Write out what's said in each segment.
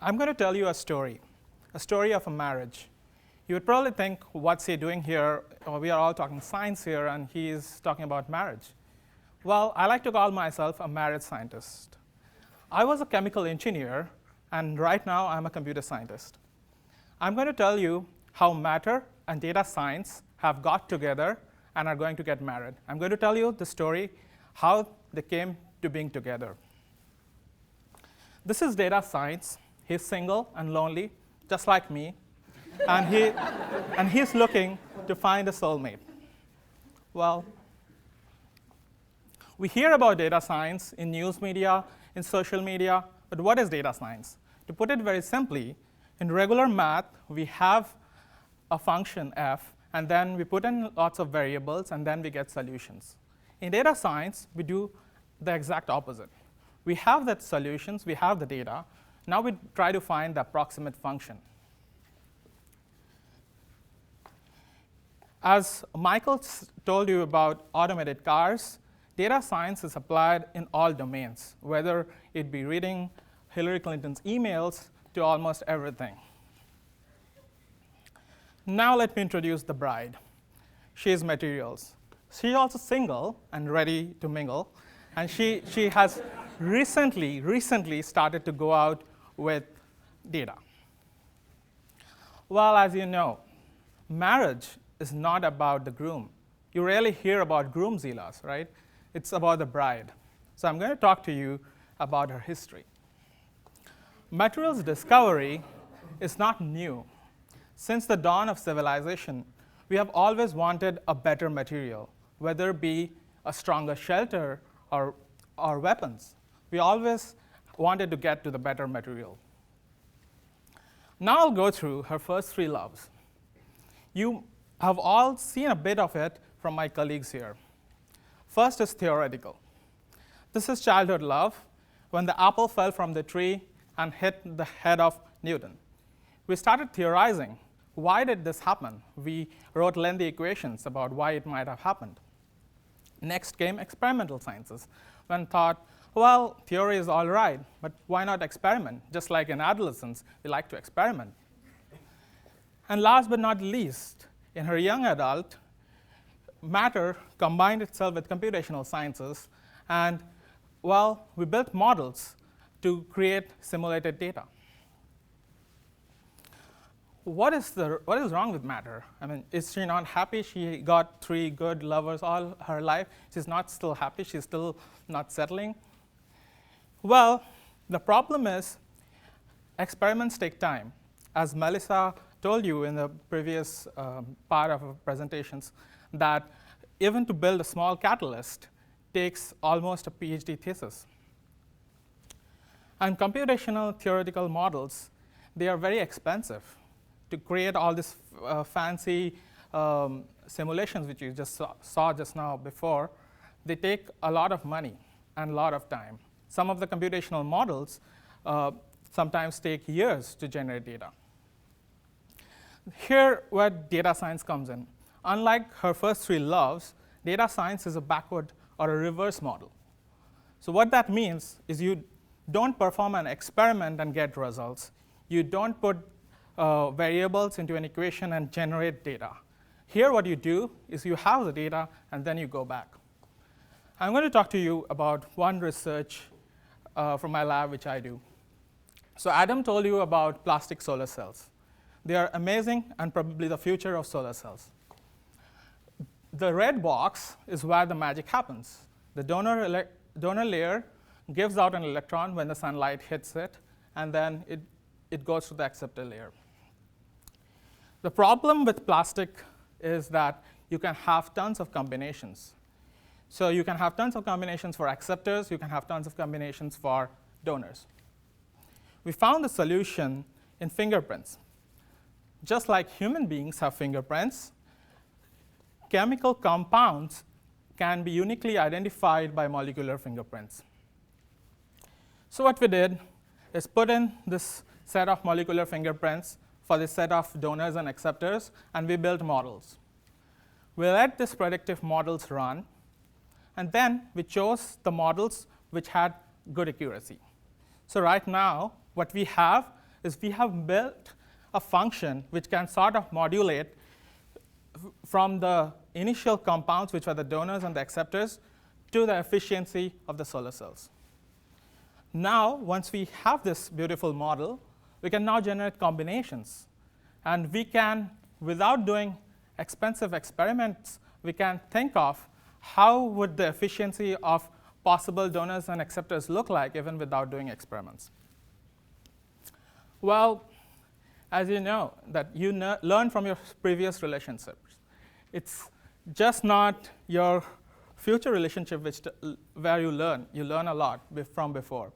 I'm going to tell you a story of a marriage. You would probably think, what's he doing here? Or we are all talking science here, and he's talking about marriage. Well, I like to call myself a marriage scientist. I was a chemical engineer, and right now I'm a computer scientist. I'm going to tell you how matter and data science have got together and are going to get married. I'm going to tell you the story, how they came to being together. This is data science. He's single and lonely, just like me, and he's looking to find a soulmate. Well, we hear about data science in news media, in social media, but what is data science? To put it very simply, in regular math, we have a function f, and then we put in lots of variables, and then we get solutions. In data science, we do the exact opposite. We have the solutions, we have the data. Now we try to find the approximate function. As Michael told you about automated cars, data science is applied in all domains, whether it be reading Hillary Clinton's emails to almost everything. Now let me introduce the bride. She is materials. She's also single and ready to mingle, and she has recently started to go out with data. Well, as you know, marriage is not about the groom. You rarely hear about groomzillas, right? It's about the bride. So I'm going to talk to you about her history. Materials discovery is not new. Since the dawn of civilization, we have always wanted a better material, whether it be a stronger shelter or weapons. We always wanted to get to the better material. Now I'll go through her first three loves. You have all seen a bit of it from my colleagues here. First is theoretical. This is childhood love, when the apple fell from the tree and hit the head of Newton. We started theorizing. Why did this happen? We wrote lengthy equations about why it might have happened. Next came experimental sciences, when thought, well, theory is all right, but why not experiment? Just like in adolescence, we like to experiment. And last but not least, in her young adult, matter combined itself with computational sciences, and, well, we built models to create simulated data. What is wrong with matter? I mean, is she not happy? She got 3 good lovers all her life. She's not still happy. She's still not settling. Well, the problem is experiments take time. As Melissa told you in the previous part of her presentations, that even to build a small catalyst takes almost a PhD thesis. And computational theoretical models, they are very expensive. To create all these fancy simulations, which you just saw just now before, they take a lot of money and a lot of time. Some of the computational models sometimes take years to generate data. Here, where data science comes in. Unlike her first 3 loves, data science is a backward or a reverse model. So what that means is you don't perform an experiment and get results. You don't put variables into an equation and generate data. Here, what you do is you have the data, and then you go back. I'm going to talk to you about one research from my lab, which I do. So Adam told you about plastic solar cells. They are amazing and probably the future of solar cells. The red box is where the magic happens. The donor layer gives out an electron when the sunlight hits it, and then it goes to the acceptor layer. The problem with plastic is that you can have tons of combinations. So you can have tons of combinations for acceptors. You can have tons of combinations for donors. We found the solution in fingerprints. Just like human beings have fingerprints, chemical compounds can be uniquely identified by molecular fingerprints. So what we did is put in this set of molecular fingerprints for this set of donors and acceptors, and we built models. We let these predictive models run, and then we chose the models which had good accuracy. So right now, what we have is we have built a function which can sort of modulate from the initial compounds, which are the donors and the acceptors, to the efficiency of the solar cells. Now, once we have this beautiful model, we can now generate combinations. And we can, without doing expensive experiments, we can think of how would the efficiency of possible donors and acceptors look like even without doing experiments. Well, as you know, that you learn from your previous relationships. It's just not your future relationship where you learn. You learn a lot from before.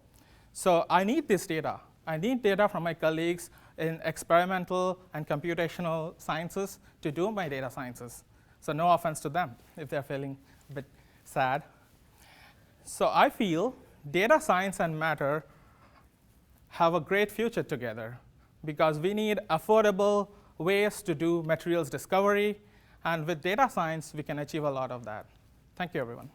So I need this data. I need data from my colleagues in experimental and computational sciences to do my data sciences. So no offense to them if they're feeling a bit sad. So I feel data science and matter have a great future together because we need affordable ways to do materials discovery. And with data science, we can achieve a lot of that. Thank you, everyone.